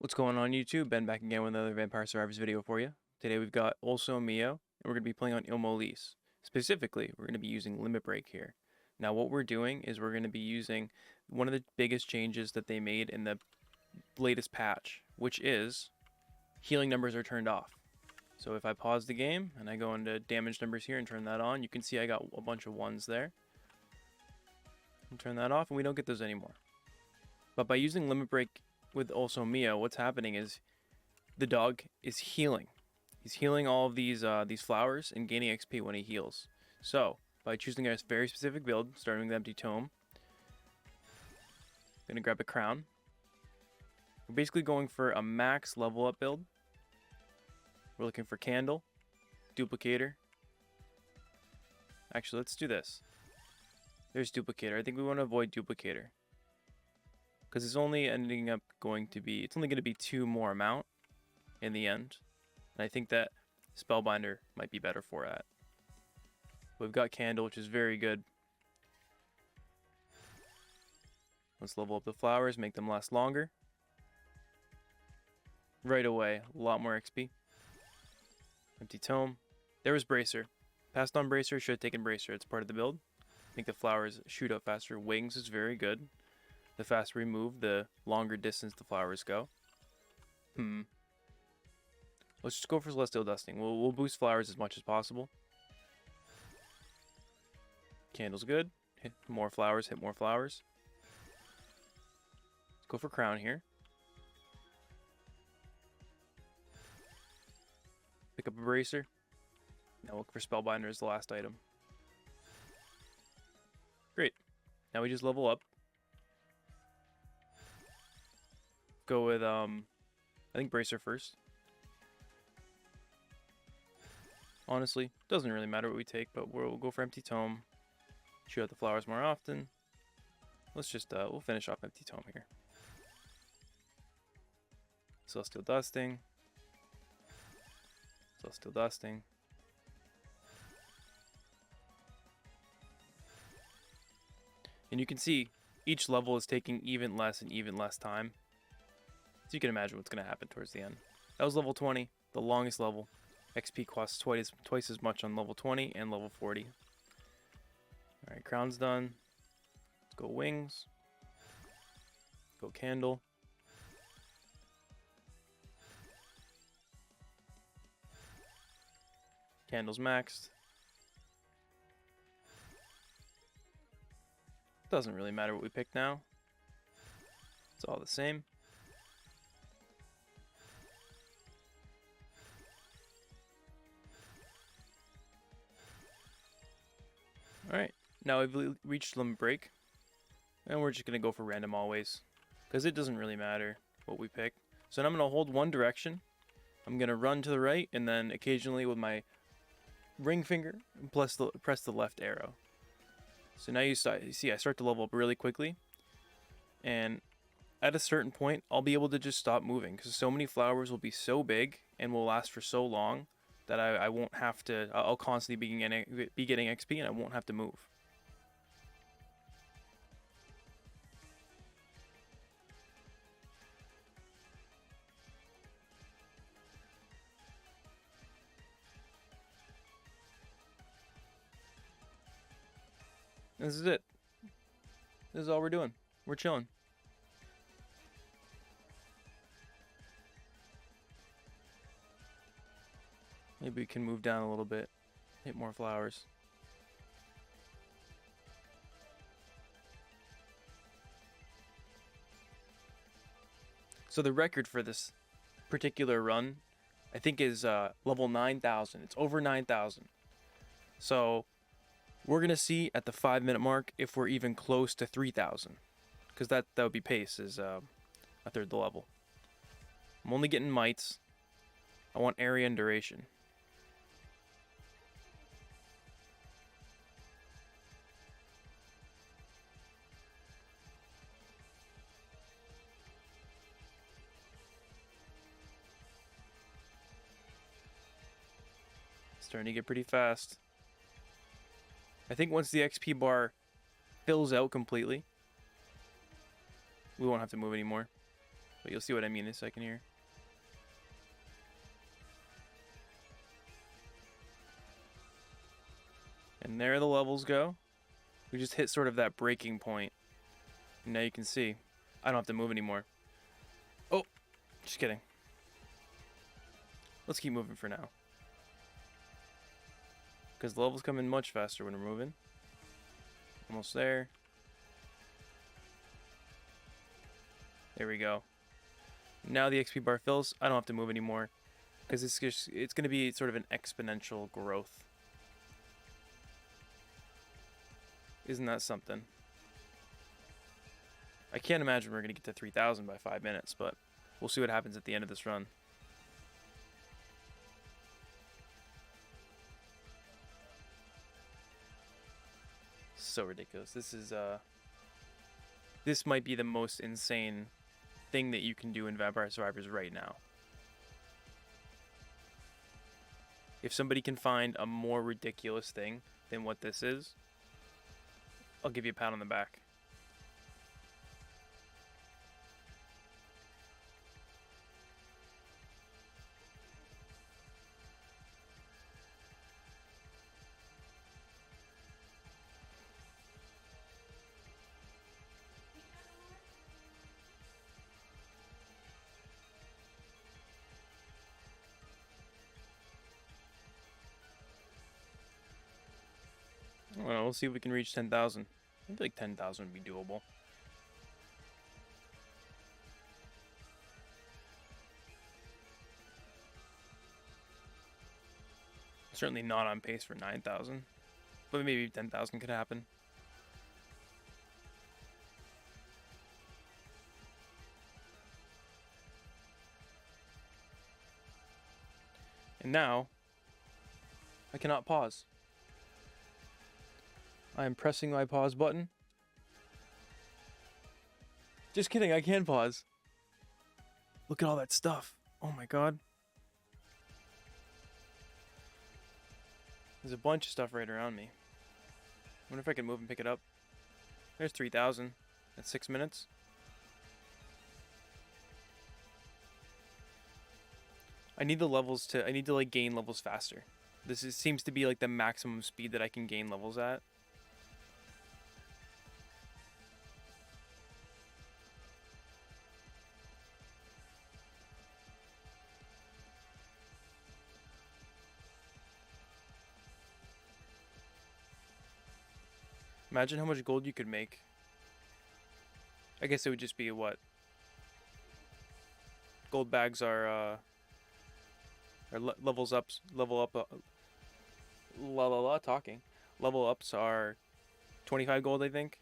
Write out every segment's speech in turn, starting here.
What's going on YouTube? Ben back again with another Vampire Survivors video for you. Today we've got Also Mio, and we're going to be playing on Ilmolis. Specifically, we're going to be using Limit Break here. Now what we're doing is we're going to be using one of the biggest changes that they made in the latest patch, which is healing numbers are turned off. So if I pause the game and I go into damage numbers here and turn that on, you can see I got a bunch of ones there. And turn that off and we don't get those anymore. But by using Limit Break with Also Mio, what's happening is the dog is healing. He's healing all of these flowers and gaining XP when he heals. So by choosing a very specific build, starting with Empty Tome, I'm gonna grab a crown. We're basically going for a max level up build. We're looking for Candle, Duplicator. Actually, let's do this. There's Duplicator. I think we want to avoid Duplicator, because it's only ending up going to be, it's only going to be 2 more amount in the end. And I think that Spellbinder might be better for that. We've got Candle, which is very good. Let's level up the flowers, make them last longer. Right away, a lot more XP. Empty Tome. There was Bracer. Passed on Bracer, should have taken Bracer. It's part of the build. Make the flowers shoot up faster. Wings is very good. The faster we move, the longer distance the flowers go. Let's just go for Celestial Dusting. We'll boost flowers as much as possible. Candle's good. Hit more flowers, hit more flowers. Let's go for Crown here. Pick up a Bracer. Now look for Spellbinder as the last item. Great. Now we just level up. Go with, I think Bracer first. Honestly, doesn't really matter what we take, but we'll go for Empty Tome. Shoot out the flowers more often. Let's just, we'll finish off Empty Tome here. Celestial Dusting. Celestial Dusting. And you can see each level is taking even less and even less time. So you can imagine what's going to happen towards the end. That was level 20, the longest level. XP costs twice as much on level 20 and level 40. Alright, Crown's done. Let's go Wings. Go Candle. Candle's maxed. Doesn't really matter what we pick now. It's all the same. Alright, now we've reached Limit Break. And we're just going to go for random always, because it doesn't really matter what we pick. So now I'm going to hold one direction. I'm going to run to the right, and then occasionally with my ring finger, press the left arrow. So now you see I start to level up really quickly. And at a certain point, I'll be able to just stop moving, because so many flowers will be so big and will last for so long that I won't have to, I'll constantly be getting XP and I won't have to move. This is it. This is all we're doing. We're chilling. Maybe we can move down a little bit. Hit more flowers. So the record for this particular run, I think, is level 9,000. It's over 9,000. So we're going to see at the 5-minute mark if we're even close to 3,000. Because that would be pace, is a third the level. I'm only getting mites. I want area and duration. Starting to get pretty fast. I think once the XP bar fills out completely, we won't have to move anymore. But you'll see what I mean in a second here. And there the levels go. We just hit sort of that breaking point. And now you can see I don't have to move anymore. Oh, just kidding. Let's keep moving for now. Because the levels come in much faster when we're moving. Almost there. There we go. Now the XP bar fills. I don't have to move anymore. Because it's going to be sort of an exponential growth. Isn't that something? I can't imagine we're going to get to 3,000 by 5 minutes, but we'll see what happens at the end of this run. So ridiculous. This might be the most insane thing that you can do in Vampire Survivors right now. If somebody can find a more ridiculous thing than what this is, I'll give you a pat on the back. Well, we'll see if we can reach 10,000. I feel like 10,000 would be doable. Certainly not on pace for 9,000, but maybe 10,000 could happen. And now, I cannot pause. I am pressing my pause button. Just kidding, I can pause. Look at all that stuff. Oh my god. There's a bunch of stuff right around me. I wonder if I can move and pick it up. There's 3,000. That's 6 minutes. I need the levels to... I need to, like, gain levels faster. Seems to be, like, the maximum speed that I can gain levels at. Imagine how much gold you could make. I guess it would just be what? Gold bags are levels ups. Level up. Talking. Level ups are 25 gold, I think.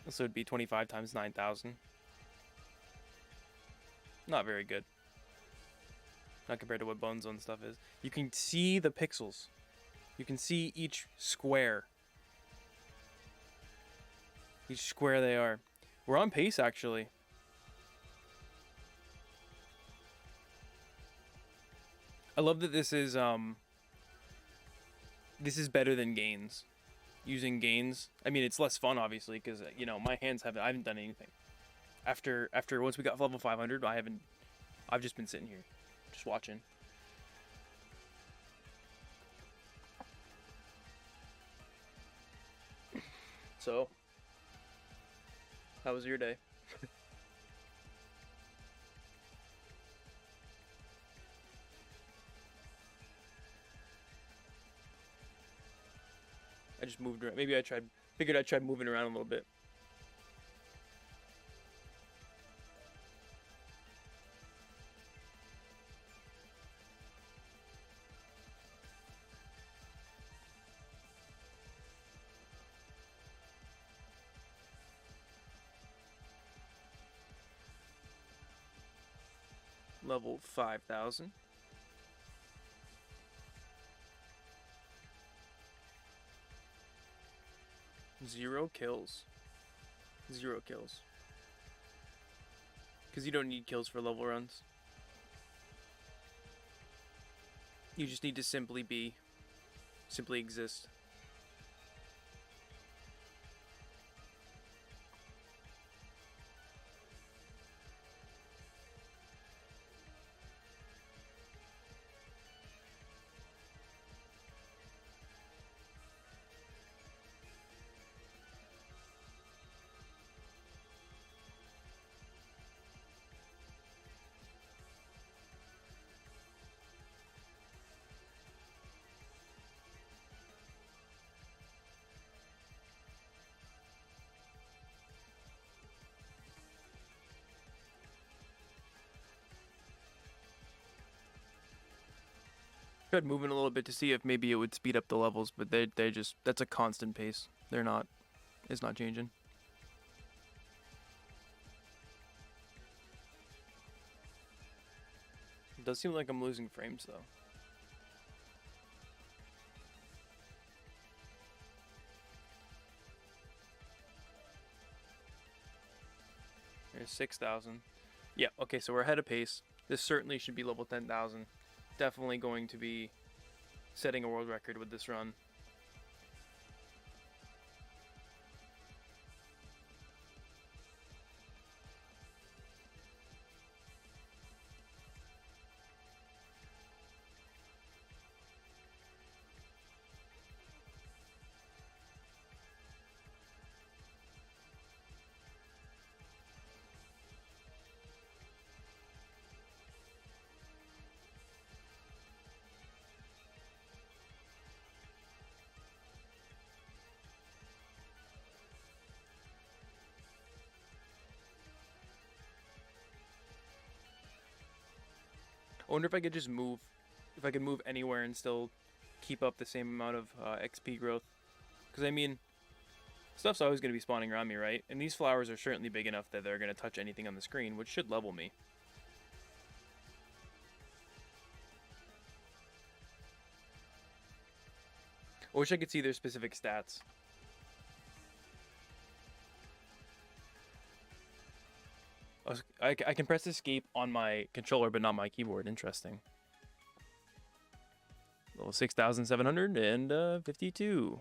So it'd be 25 times 9,000. Not very good. Not compared to what Bone Zone stuff is. You can see the pixels. You can see each square. Each square they are. We're on pace, actually. I love that this is better than gains. Using gains, I mean, it's less fun, obviously, because you know my hands I haven't done anything. After once we got level 500, I've just been sitting here, just watching. So, how was your day? I just moved around. Maybe figured I'd try moving around a little bit. Level 5,000. Zero kills. Zero kills. Because you don't need kills for level runs. You just need to simply exist. Tried moving a little bit to see if maybe it would speed up the levels, but they just, that's a constant pace. It's not changing. It does seem like I'm losing frames though. There's 6,000. Yeah, okay, so we're ahead of pace. This certainly should be level 10,000. Definitely going to be setting a world record with this run. I wonder if I could just move, if I could move anywhere and still keep up the same amount of XP growth. Because I mean, stuff's always going to be spawning around me, right? And these flowers are certainly big enough that they're going to touch anything on the screen, which should level me. I wish I could see their specific stats. I can press escape on my controller, but not my keyboard. Interesting. Level 6,752.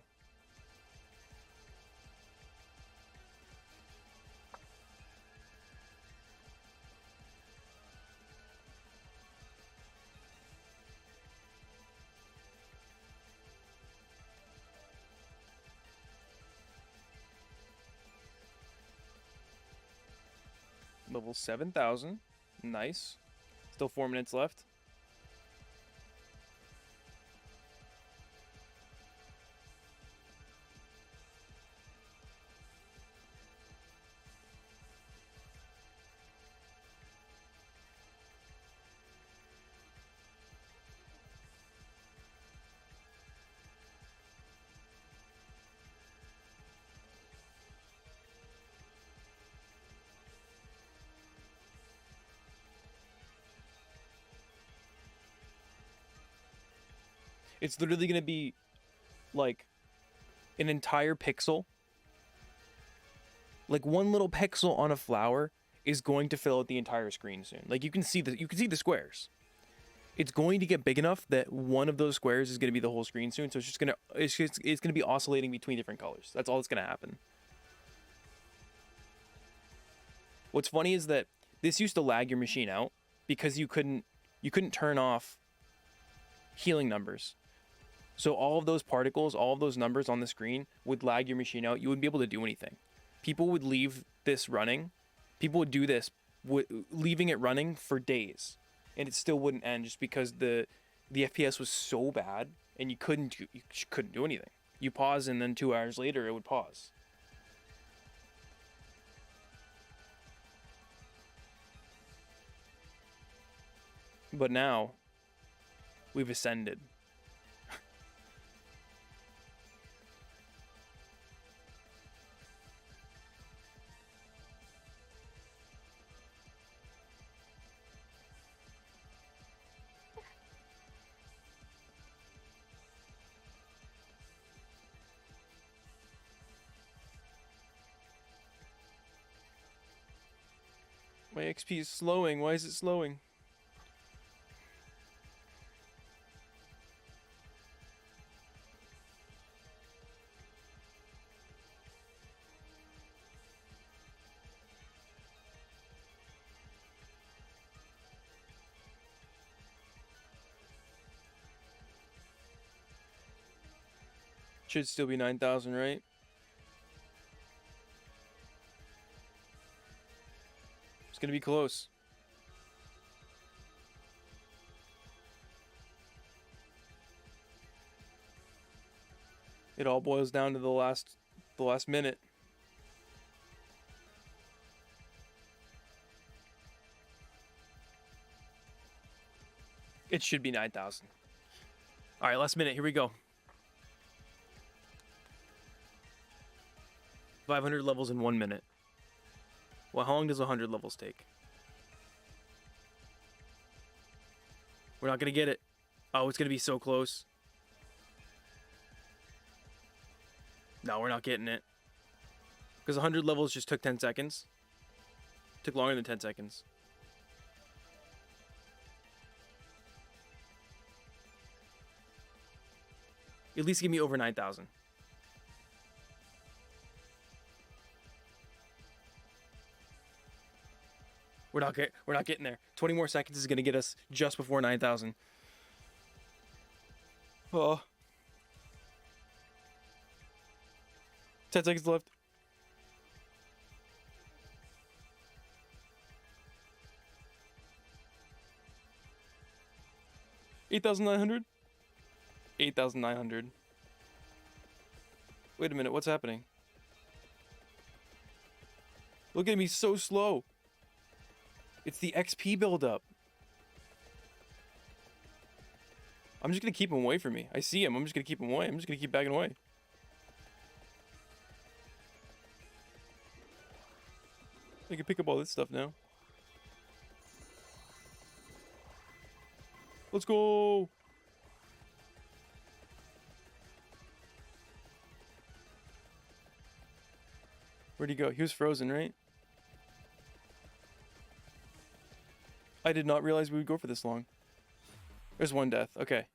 Level 7,000. Nice. Still 4 minutes left. It's literally going to be like an entire pixel. Like one little pixel on a flower is going to fill out the entire screen soon. Like you can see the squares. It's going to get big enough that one of those squares is going to be the whole screen soon. So it's going to be oscillating between different colors. That's all that's going to happen. What's funny is that this used to lag your machine out because you couldn't turn off healing numbers. So all of those particles, all of those numbers on the screen would lag your machine out. You wouldn't be able to do anything. People would leave this running. People would do this, leaving it running for days, and it still wouldn't end just because the FPS was so bad, and you couldn't do anything. You pause, and then 2 hours later, it would pause. But now, we've ascended. My XP is slowing. Why is it slowing? Should still be 9,000, right? It's gonna be close. It all boils down to the last minute. It should be 9,000. All right, last minute. Here we go. 500 levels in 1 minute. Well, how long does 100 levels take? We're not going to get it. Oh, it's going to be so close. No, we're not getting it. Because 100 levels just took 10 seconds. Took longer than 10 seconds. At least give me over 9,000. We're not getting there. 20 more seconds is going to get us just before 9,000. Oh. 10 seconds left. $8,900? 8,900. Wait a minute, what's happening? Look at me, so slow. It's the XP buildup. I'm just gonna keep him away from me. I see him, I'm just gonna keep him away. I'm just gonna keep backing away. I can pick up all this stuff now. Let's go! Where'd he go? He was frozen, right? I did not realize we would go for this long. There's one death. Okay.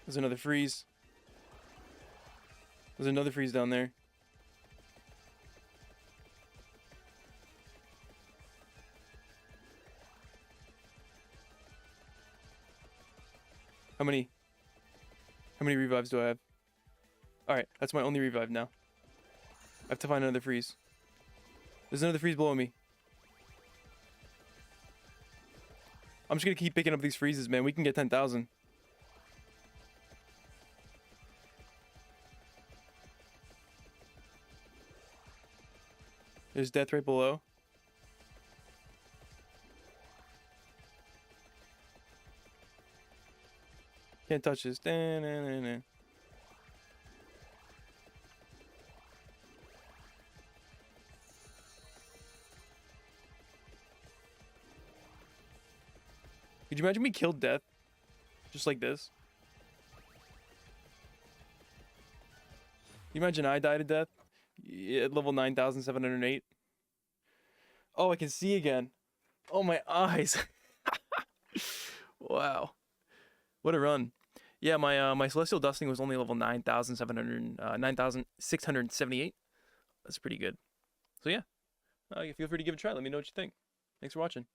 There's another freeze. There's another freeze down there. How many revives do I have? Alright, that's my only revive now. I have to find another freeze. There's another freeze below me. I'm just gonna keep picking up these freezes, man. We can get 10,000. There's death right below. Can't touch this. Da-na-na-na. Could you imagine we killed death? Just like this? Can you imagine I died of death? At level 9,708? Oh, I can see again. Oh, my eyes. Wow. What a run. Yeah, my Celestial Dusting was only level 9,678. That's pretty good. So yeah, feel free to give it a try. Let me know what you think. Thanks for watching.